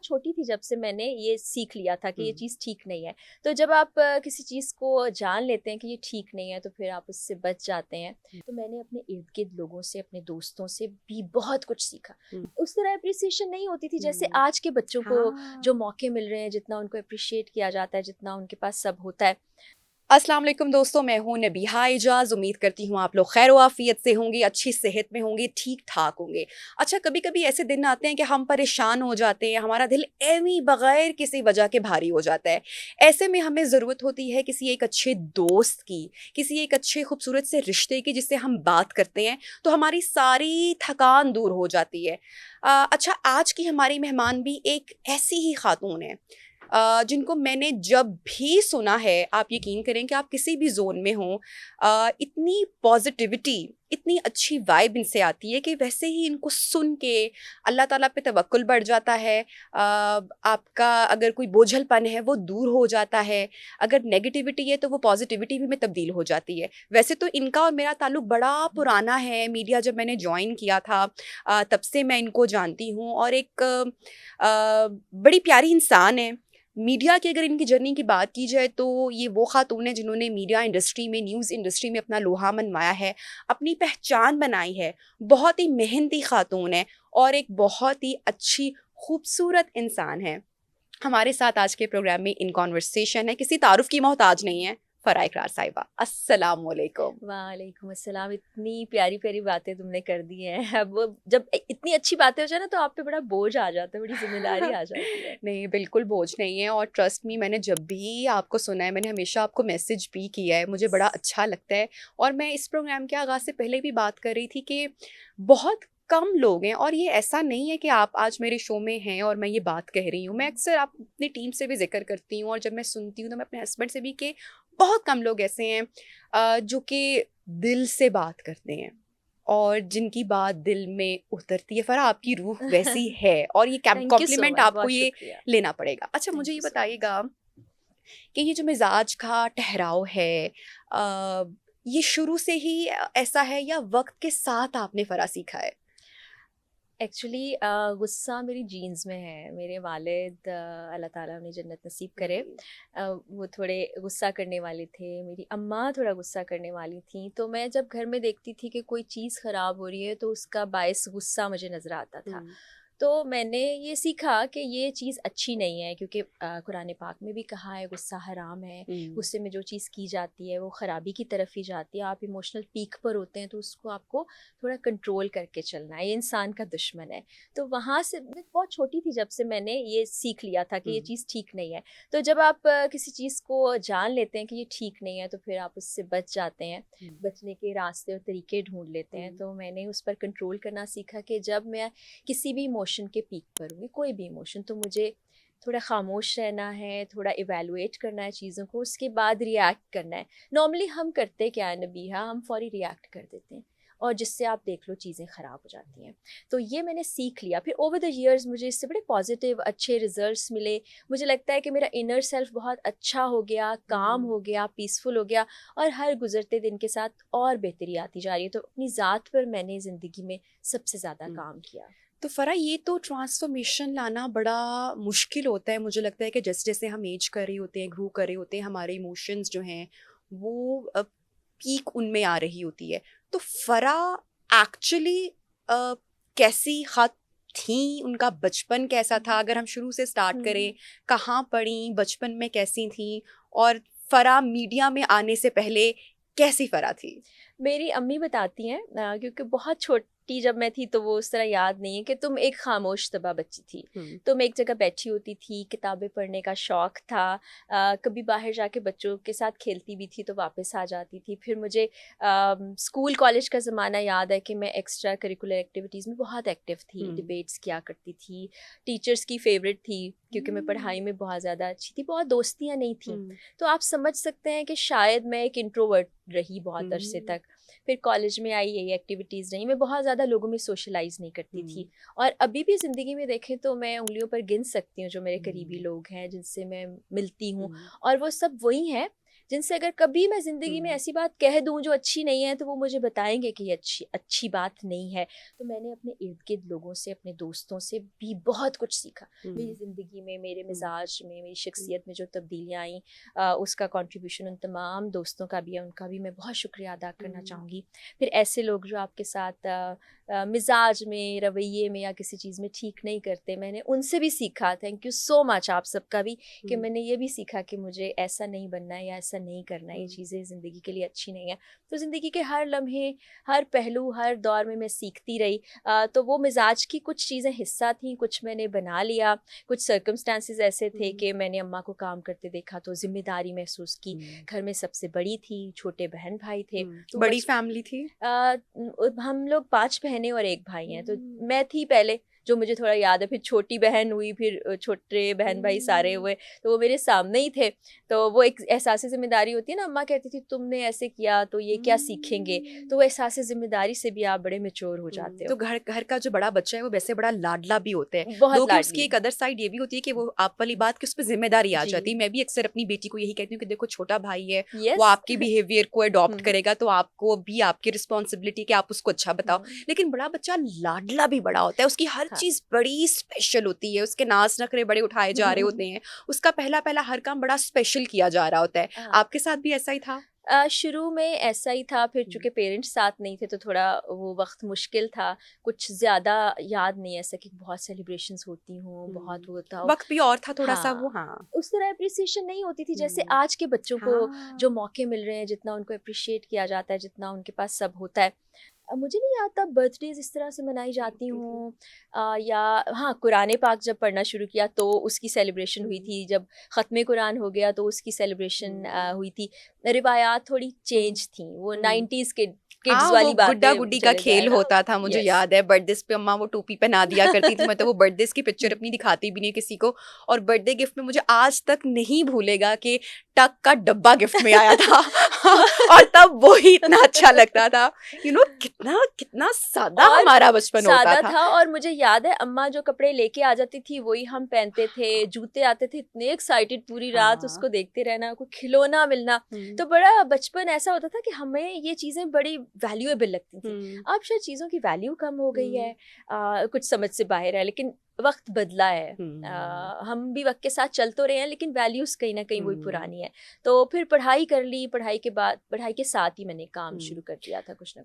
बहुत छोटी थी जब से मैंने ये सीख लिया था कि ये चीज़ ठीक नहीं है। तो जब आप किसी चीज़ को जान लेते हैं कि ये ठीक नहीं है तो फिर आप उससे बच जाते हैं। तो मैंने अपने इर्द-गिर्द लोगों से, अपने दोस्तों से भी बहुत कुछ सीखा। उस तरह एप्रिसिएशन नहीं होती थी जैसे आज के बच्चों को जो हाँ। मौके मिल रहे हैं, जितना उनको एप्रिशिएट किया जाता है, जितना उनके पास सब होता है। अस्सलाम वालेकुम दोस्तों, मैं हूं नबीहा एजाज। उम्मीद करती हूँ आप लोग खैर आफियत से होंगे, अच्छी सेहत में होंगे, ठीक ठाक होंगे। अच्छा, कभी कभी ऐसे दिन आते हैं कि हम परेशान हो जाते हैं, हमारा दिल एवी बगैर किसी वजह के भारी हो जाता है। ऐसे में हमें ज़रूरत होती है किसी एक अच्छे दोस्त की, किसी एक अच्छे खूबसूरत से रिश्ते की, जिससे हम बात करते हैं तो हमारी सारी थकान दूर हो जाती है। अच्छा, आज की हमारी मेहमान भी एक ऐसी ही खातून है जिनको मैंने जब भी सुना है, आप यकीन करें कि आप किसी भी जोन में हों, इतनी पॉजिटिविटी, इतनी अच्छी वाइब इनसे आती है कि वैसे ही इनको सुन के अल्लाह ताला पे तवक्कुल बढ़ जाता है। आपका अगर कोई बोझलपन है वो दूर हो जाता है, अगर नेगेटिविटी है तो वो पॉजिटिविटी में तब्दील हो जाती है। वैसे तो इनका और मेरा ताल्लुक बड़ा पुराना है, मीडिया जब मैंने ज्वाइन किया था तब से मैं इनको जानती हूँ, और एक बड़ी प्यारी इंसान है। मीडिया की अगर इनकी जर्नी की बात की जाए तो ये वो खातून है जिन्होंने मीडिया इंडस्ट्री में, न्यूज़ इंडस्ट्री में अपना लोहा मनवाया है, अपनी पहचान बनाई है। बहुत ही मेहनती खातून है और एक बहुत ही अच्छी खूबसूरत इंसान है। हमारे साथ आज के प्रोग्राम में इन कॉन्वर्सेशन है, किसी तारुफ की मोहताज नहीं है, फरा इकरार साहिबा। अस्सलाम वालेकुम। वालेकुम अस्सलाम। इतनी प्यारी-प्यारी बातें तुमने कर दी हैं। अब वो जब इतनी अच्छी बातें हो जाए ना तो आप पे बड़ा बोझ आ जाता है, बड़ी ज़िम्मेदारी आ जाती है। नहीं, बिल्कुल बोझ नहीं है, और ट्रस्ट मी, मैंने जब भी आपको सुना है मैंने हमेशा आपको मैसेज भी किया है, मुझे बड़ा अच्छा लगता है। और मैं इस प्रोग्राम के आगाज़ से पहले भी बात कर रही थी कि बहुत कम लोग हैं, और ये ऐसा नहीं है कि आप आज मेरे शो में हैं और मैं ये बात कह रही हूँ, मैं अक्सर आप अपनी टीम से भी जिक्र करती हूँ, और जब मैं सुनती हूँ तो मैं अपने हस्बैंड से भी, कि बहुत कम लोग ऐसे हैं जो कि दिल से बात करते हैं और जिनकी बात दिल में उतरती है। फरा, आपकी रूह वैसी है, और ये thank you so compliment much, आपको बहुत ये शुक्रिया। लेना पड़ेगा। अच्छा, थैंक मुझे ये यू सो मच। बताइएगा कि ये जो मिजाज का ठहराव है, अ, ये शुरू से ही ऐसा है या वक्त के साथ आपने फरा सीखा है? एक्चुअली गुस्सा मेरी जीन्स में है। मेरे वालिद अल्लाह ताला उन्हें जन्नत नसीब करे, आमीन। वो थोड़े गुस्सा करने वाले थे। मेरी अम्मा थोड़ा गुस्सा करने वाली थी, तो मैं जब घर में देखती थी कि कोई चीज़ ख़राब हो रही है तो उसका बायस गुस्सा मुझे नज़र आता था। हम्म। तो मैंने ये सीखा कि ये चीज़ अच्छी नहीं है, क्योंकि कुरान पाक में भी कहा है गुस्सा हराम है। हम्म। गुस्से में जो चीज़ की जाती है वो ख़राबी की तरफ ही जाती है। आप इमोशनल पीक पर होते हैं तो उसको आपको थोड़ा कंट्रोल करके चलना है, ये इंसान का दुश्मन है। तो वहाँ से मैं बहुत छोटी थी जब से मैंने ये सीख लिया था कि ये हम्म। चीज़ ठीक नहीं है। तो जब आप किसी चीज़ को जान लेते हैं कि ये ठीक नहीं है तो फिर आप उससे बच जाते हैं, हम्म। बचने के रास्ते और तरीके ढूँढ लेते हैं। हम्म। तो मैंने उस पर कंट्रोल करना सीखा कि जब मैं किसी भी इमोशन के पीक पर हूँ, कोई भी इमोशन, तो मुझे थोड़ा खामोश रहना है, थोड़ा इवैल्यूएट करना है चीज़ों को, उसके बाद रिएक्ट करना है। नॉर्मली हम करते क्या है नबीहा, हम फौरी रिएक्ट कर देते हैं और जिससे आप देख लो चीज़ें ख़राब हो जाती हैं। तो ये मैंने सीख लिया। फिर ओवर द ईयर्स मुझे इससे बड़े पॉजिटिव अच्छे रिजल्ट्स मिले। मुझे लगता है कि मेरा इनर सेल्फ बहुत अच्छा हो गया, काम हम्म। हो गया, पीसफुल हो गया, और हर गुजरते दिन के साथ और बेहतरी आती जा रही है। तो अपनी ज़ात पर मैंने ज़िंदगी में सबसे ज़्यादा हम्म। काम किया। तो फरा, ये तो ट्रांसफॉर्मेशन लाना बड़ा मुश्किल होता है। मुझे लगता है कि जैसे जैसे हम एज कर रहे होते हैं, ग्रो कर रहे होते हैं, हमारे इमोशंस जो हैं वो पीक उनमें आ रही होती है। तो फरा एक्चुअली कैसी खत थी, उनका बचपन कैसा था? अगर हम शुरू से स्टार्ट करें, हुँ। कहाँ पढ़ी, बचपन में कैसी थी, और फरा मीडिया में आने से पहले कैसी फरा थी? मेरी अम्मी बताती हैं, क्योंकि बहुत छोटी जब मैं थी तो वो उस तरह याद नहीं है, कि तुम एक खामोश तबा बच्ची थी। हम्म। तुम एक जगह बैठी होती थी, किताबें पढ़ने का शौक़ था, कभी बाहर जाके बच्चों के साथ खेलती भी थी तो वापस आ जाती थी। फिर मुझे स्कूल कॉलेज का ज़माना याद है कि मैं एक्स्ट्रा करिकुलर एक्टिविटीज़ में बहुत एक्टिव थी, हम्म। डिबेट्स किया करती थी, टीचर्स की फ़ेवरेट थी क्योंकि मैं हम्म। पढ़ाई में बहुत ज़्यादा अच्छी थी, बहुत दोस्तियाँ नहीं थी। हम्म। तो आप समझ सकते हैं कि शायद मैं एक इंट्रोवर्ट रही बहुत अरसे हम्म। तक। फिर कॉलेज में आई यही एक्टिविटीज़ रहीं, मैं बहुत ज़्यादा लोगों में सोशलाइज़ नहीं करती हम्म। थी। और अभी भी ज़िंदगी में देखें तो मैं उँगलियों पर गिन सकती हूँ जो मेरे करीबी हम्म। लोग हैं जिनसे मैं मिलती हूँ, हम्म। और वो सब वही हैं जिनसे अगर कभी मैं ज़िंदगी में हुँ। ऐसी बात कह दूँ जो अच्छी नहीं है, तो वो मुझे बताएँगे कि ये अच्छी अच्छी बात नहीं है। तो मैंने अपने इर्द-गिर्द लोगों से, अपने दोस्तों से भी बहुत कुछ सीखा। मेरी हुँ, ज़िंदगी में, मेरे हुँ, मिज़ाज में, मेरी हुँ, शख्सियत में जो तब्दीलियाँ आईं, उसका कंट्रीब्यूशन उन तमाम दोस्तों का भी है, उनका भी मैं बहुत शुक्रिया अदा करना हुँ, चाहूँगी। फिर ऐसे लोग जो आपके साथ मिज़ाज में, रवैये में या किसी चीज़ में ठीक नहीं करते, मैंने उनसे भी सीखा। थैंक यू सो मच आप सबका भी, कि हुँ, मैंने ये भी सीखा कि मुझे ऐसा नहीं बनना है या ऐसा नहीं करना है, ये हुँ, चीज़ें ज़िंदगी के लिए अच्छी नहीं है। तो ज़िंदगी के हर लम्हे, हर पहलू, हर दौर में मैं सीखती रही। तो वो मिज़ाज की कुछ चीज़ें हिस्सा थीं, कुछ मैंने बना लिया, कुछ सर्कमस्टेंसेस ऐसे थे हुँ, कि मैंने अम्मा को काम करते देखा तो ज़िम्मेदारी महसूस की। हुँ, घर में सबसे बड़ी थी, छोटे बहन-भाई थे, हुँ। तो बड़ी फैमिली थी? हम लोग 5 बहनें और 1 भाई हैं, तो हुँ, मैं थी पहले, जो मुझे थोड़ा याद है, फिर छोटी बहन हुई, फिर छोटे बहन-भाई सारे हुँ, हुए, तो वो मेरे सामने ही थे। तो वो एक एहसास ज़िम्मेदारी होती है ना, अम्मा कहती थी, "तुमने ऐसे किया, तो ये क्या सीखेंगे?" तो हुँ। वो एहसास ज़िम्मेदारी से भी आप बड़े मैच्योर हो जाते तो हो। घर घर का जो बड़ा बच्चा है वो वैसे बड़ा लाडला भी होता है। दो बहुत कि उसकी लाडली। एक अदर साइड ये भी होती है कि वो आप वाली बात कि उस पे ज़िम्मेदारी आ जी। जाती है। मैं भी अक्सर अपनी बेटी को यही कहती हूँ कि देखो छोटा भाई है, वो यस। आपके बिहेवियर को अडॉप्ट हुँ, करेगा तो आपको भी आपकी रिस्पॉन्सिबिलिटी कि आप उसको अच्छा बताओ। हुँ। लेकिन बड़ा बच्चा लाडला भी बड़ा होता है, उसकी हर हाँ। चीज़ बड़ी स्पेशल होती है, उसके नाज़ नखरे बड़े उठाए जा रहे होते हैं, उसका पहला-पहला हर काम बड़ा स्पेशल किया जा रहा होता है। हाँ। आपके साथ भी ऐसा ही था? शुरू में ऐसा ही था, फिर हुँ, चूँकि पेरेंट्स साथ नहीं थे तो थोड़ा वो वक़्त मुश्किल था। कुछ ज़्यादा याद नहीं है ऐसा कि बहुत सेलिब्रेशंस होती हों, बहुत हुँ। वो होता हो। वक़्त भी और था थोड़ा-सा वो हाँ, हाँ। उस तरह एप्रिसिएशन नहीं होती थी जैसे हुँ। आज के बच्चों को जो हाँ। मौके मिल रहे हैं, जितना उनको एप्रिशिएट किया जाता है, जितना उनके पास सब होता है। मुझे नहीं याद तब बर्थडेज़ इस तरह से मनाई जाती हों, या हाँ, कुरान पाक जब पढ़ना शुरू किया तो उसकी सेलिब्रेशन हुई हुँ, थी, जब ख़त्म कुरान हो गया तो उसकी सेलिब्रेशन हुँ, हुई थी। रिवायात थोड़ी हुँ, चेंज थी, वो हुँ। 90s के किड्स हाँ, वो वाली बातें गुड्डा-गुड्डी का चले जाए खेल ना। होता था, मुझे यस। याद है बर्थडेज़ पे अम्मा वो टोपी पहना दिया करती थी, मैं तो वो बर्थडेज़ की पिक्चर हुँ, अपनी दिखाती भी नहीं किसी को और बर्थडे गिफ्ट में मुझे आज तक नहीं भूलेगा कि टक का डब्बा गिफ्ट में आया था और तब वो ही इतना अच्छा लगता था। कितना कितना सादा और हमारा बचपन होता सादा था। था, और मुझे याद है अम्मा जो कपड़े लेके आ जाती थी वही हम पहनते थे, जूते आते थे, इतने एक्साइटेड पूरी रात हाँ। उसको देखते रहना, कोई खिलौना मिलना। हुँ, तो बड़ा बचपन ऐसा होता था कि हमें ये चीज़ें बड़ी वैल्यूएबल लगती थी। हुँ, अब शायद चीज़ों की वैल्यू कम हो गई है, हुँ, कुछ समझ से बाहर है, लेकिन वक़्त बदला है। हुँ, हम भी वक़्त के साथ चल तो रहे हैं, लेकिन वैल्यूज़ कहीं न कहीं वही हुँ, पुरानी है। तो फिर पढ़ाई कर ली, पढ़ाई के साथ ही मैंने काम हुँ। शुरू कर दिया था कुछ ना कुछ।